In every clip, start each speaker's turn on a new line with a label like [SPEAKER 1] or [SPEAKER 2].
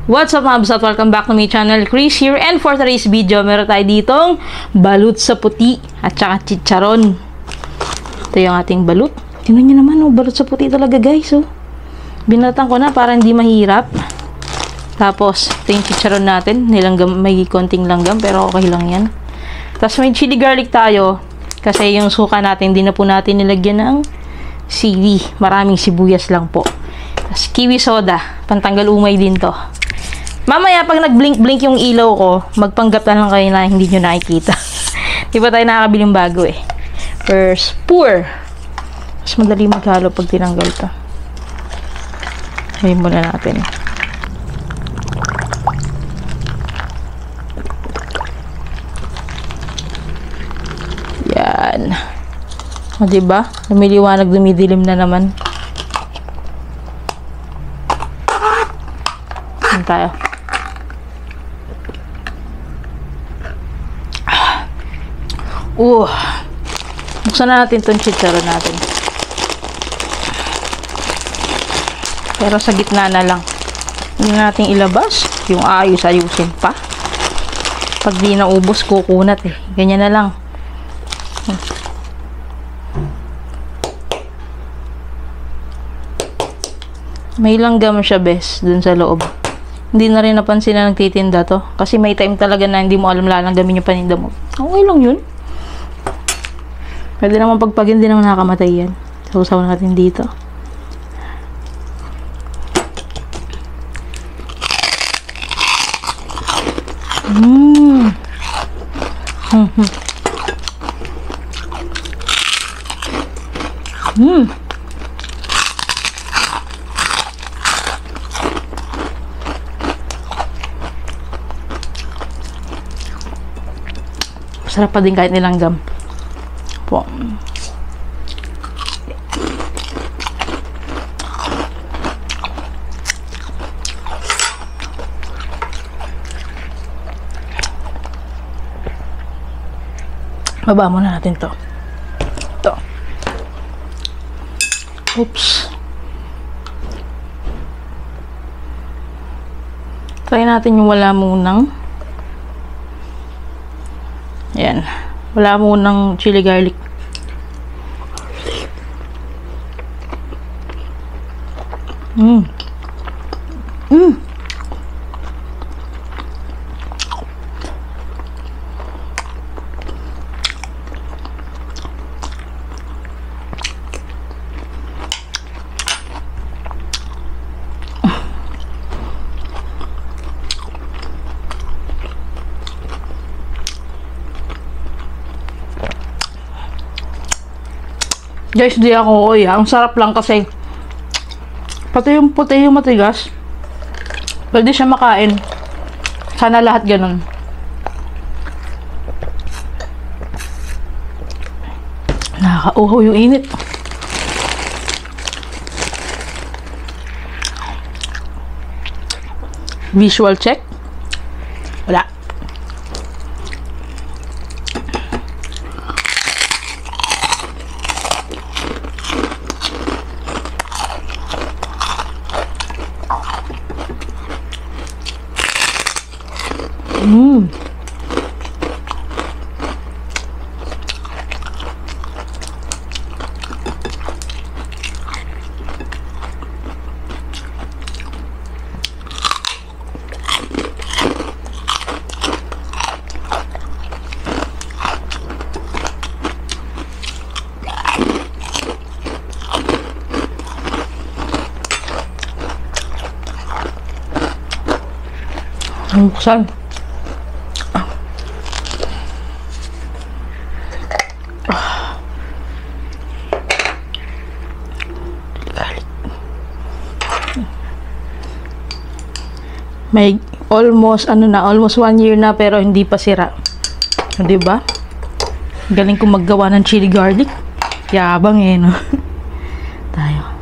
[SPEAKER 1] What's up mga Babs at welcome back to my channel, Chris here. And for today's video, meron tayo ditong balut sa puti at saka chicharon. Ito yung ating balut. Tingnan nyo naman, balut sa puti talaga guys. Binatan ko na para hindi mahirap. Tapos, ito yung chicharon natin. Nilanggam, may konting langgam pero okay lang yan. Tapos may chili garlic tayo. Kasi yung suka natin, hindi na po natin nilagyan ng sili. Maraming sibuyas lang po. Tapos kiwi soda. Pantanggal umay din to. Mamaya, pag nag-blink-blink yung ilaw ko, magpanggap na lang kayo na hindi nyo nakikita. Di ba tayo nakakabiling bago eh. First, pour. Mas madali maghalo pag tinanggal to. Ngayon muna natin. Yan. O, diba? Lumiliwanag, dumidilim na naman. Yan tayo. Buksan na natin itong chicharon natin. Pero sa gitna na lang. Hindi natin ilabas. Yung ayos-ayusin pa. Pag di naubos, kukunat eh. Ganyan na lang. May langgam siya, bes, dun sa loob. Hindi na rin napansin na nagtitinda to. Kasi may time talaga na hindi mo alam lalanggamin yung paninda mo. Okay lang yun. Pwede naman pagpag hindi naman nakamatay yan. Sausaw natin dito. Masarap pa din kahit nilanggam. Po. Baba muna natin to. Ito. Oops. Try natin yung wala munang. Ayan. Wala munang chili garlic. Guys, di ako ang sarap lang kasi pati yung puti yung matigas, pwede siya makain. Sana lahat ganun. Nakakauhaw yung init. Visual check. Wala. Buksan. May almost almost 1 year na pero hindi pa sira. 'Di ba? Galing kong maggawa ng chili garlic. Yabang eh, no? Tayo.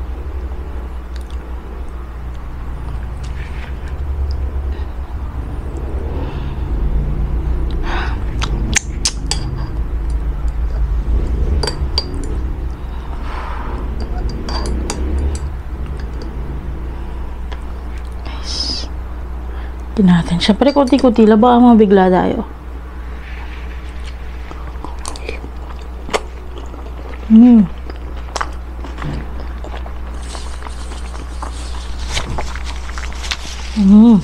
[SPEAKER 1] Tingnan natin. Siyempre, kunti-kunti lang. Baka mabigla tayo. Mm. Mm.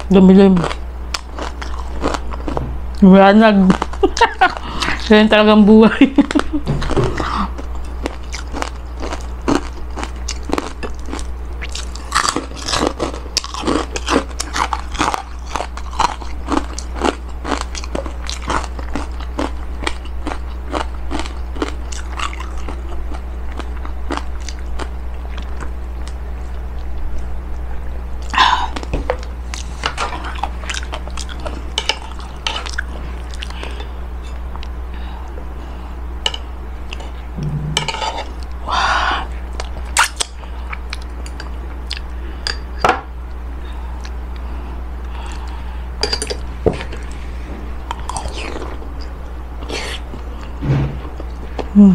[SPEAKER 1] Dumilim. Liwanag. Yan talagang buhay. Hmm.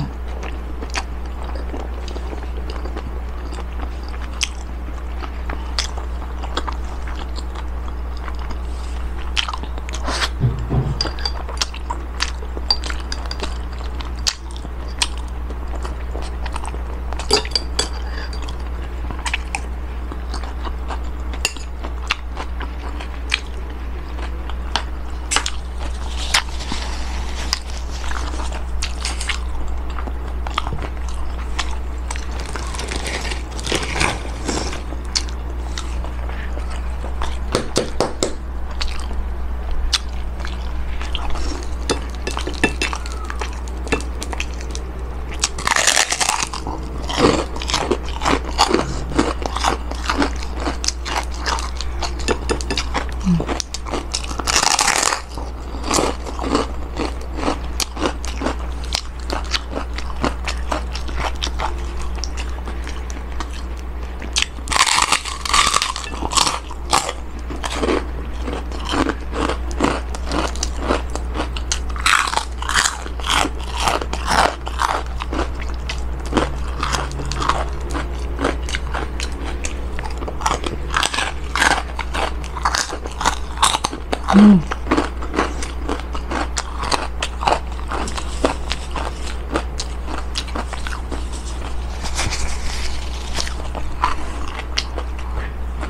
[SPEAKER 1] Hmm.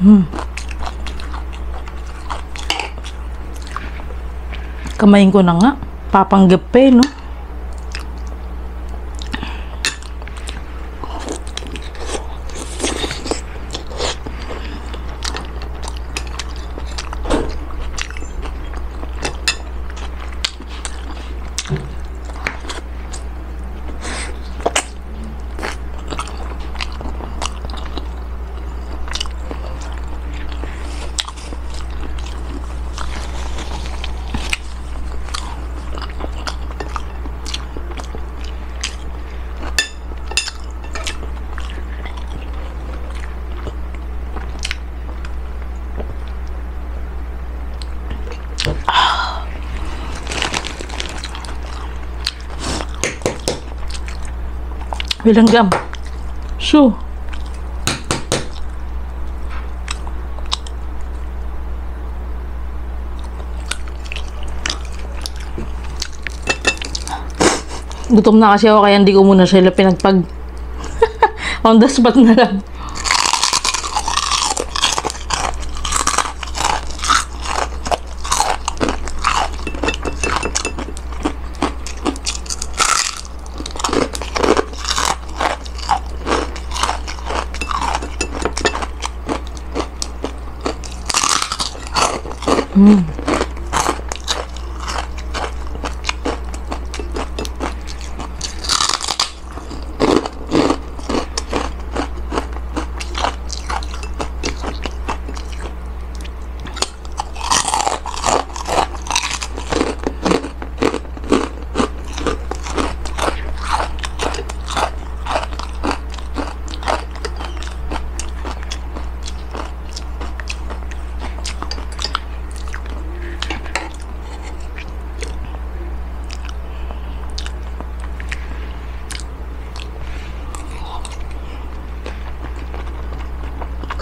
[SPEAKER 1] Hmm. Kamayin ko na nga. Papanggap pa eh, no? Bilanggam. So. Gutom na kasi ako kaya hindi ko muna sila pinagpag on the spot na lang.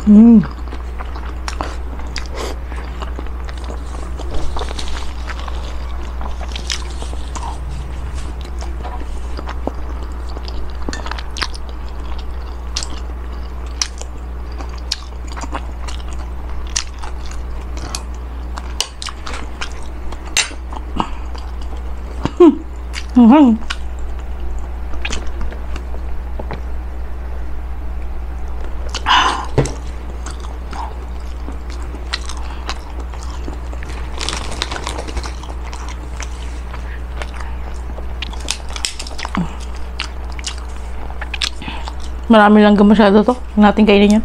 [SPEAKER 1] Mm. Mhm. Marami lang masyado to. Huwag natin kainin yan.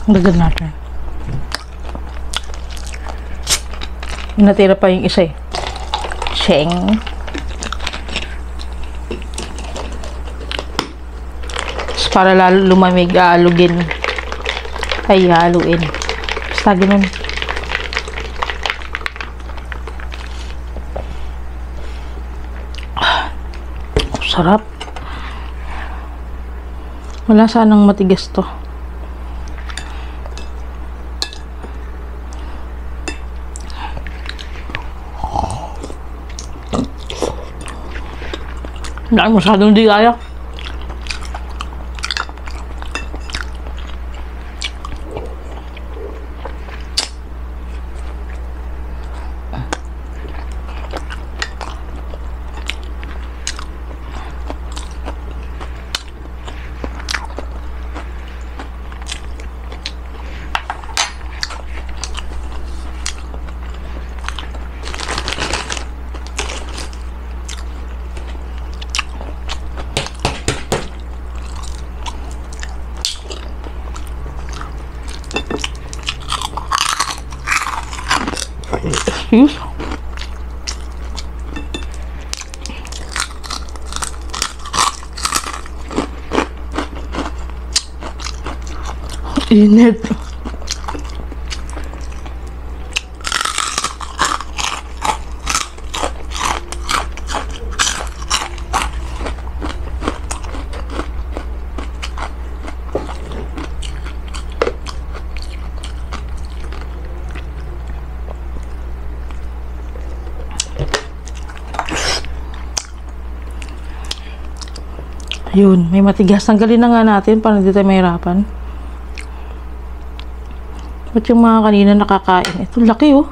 [SPEAKER 1] Dagdag natin. Natira pa yung isa eh. Sheng. Tapos para lalo lumamig, aalugin. Ay, haluin. Basta ganun. Sarap. Wala sanang matigas to. Hindi masyadong di kaya. Excuse? Init. Yun, may matigas. Tanggalin na nga natin para hindi tayo mahirapan. Ba't yung mga kanina nakakain? Ito, laki oh.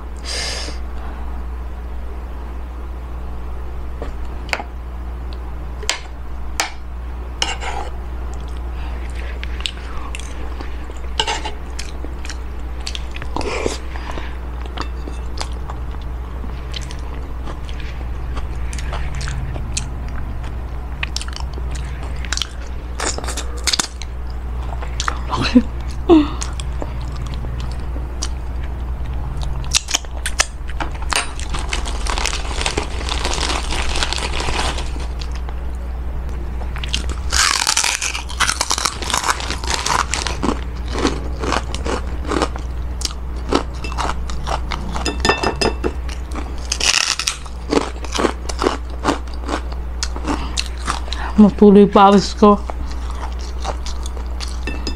[SPEAKER 1] Matuloy pawis ko.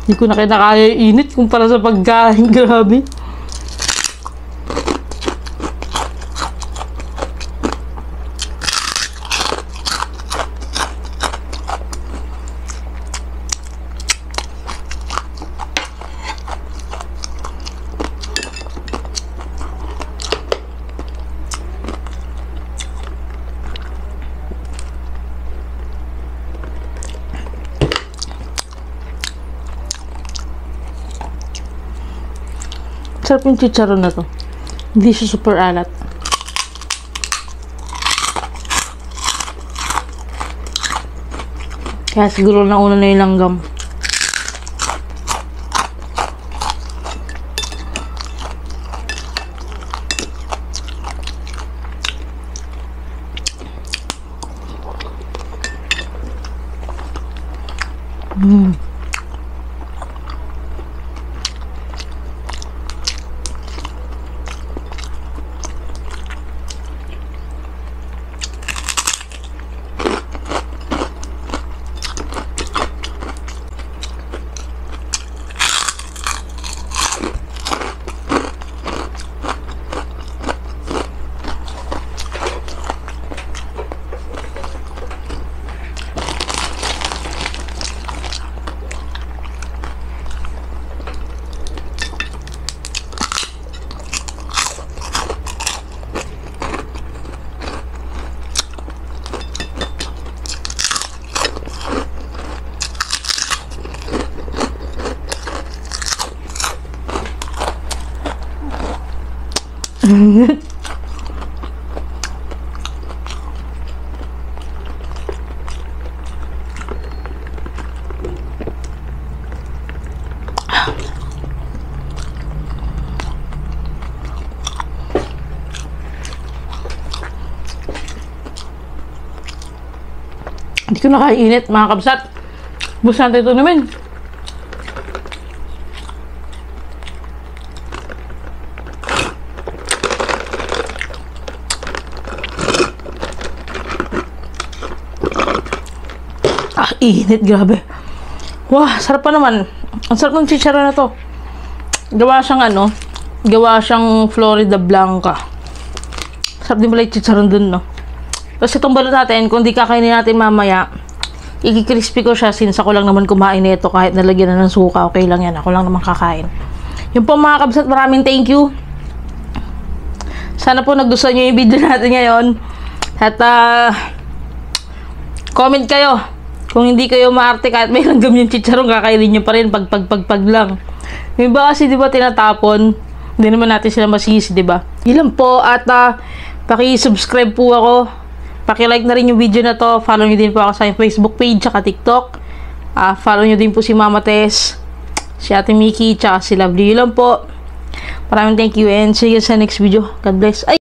[SPEAKER 1] Hindi ko na kinakaya yung init kumpara sa pagkain. Grabe. Sarap yung chicharon na to. Hindi siya super alat. Kaya siguro nauna na yung langgam. Hindi ko nakainit, mga kabsat. Bus natin ito naman. Init, grabe. Wah, sarap pa naman. Ang sarap ng chicharon na to. Gawa siyang Florida Blanca. Sarap din pala yung chicharon dun, no? Tapos itong balot natin, kung di kakainin natin mamaya, ikikrispy ko siya since ako lang naman kumain nito kahit nalagyan na ng suka. Okay lang yan. Ako lang naman kakain. Yung po mga kabsat, maraming thank you. Sana po nagustuhan nyo yung video natin ngayon. At comment kayo. Kung hindi kayo maarte kahit may langgam yung chicharon, kakainin nyo pa rin pag lang. Yung iba kasi diba tinatapon, hindi naman natin sila masisi, diba? Yun lang po. At paki-subscribe po ako. Paki-like na rin yung video na to. Follow nyo din po ako sa Facebook page tsaka TikTok. Follow nyo din po si Mama Tess, si Ate Mickey, tsaka si Lovely. Yun lang po. Maraming thank you and see you sa next video. God bless. Ay!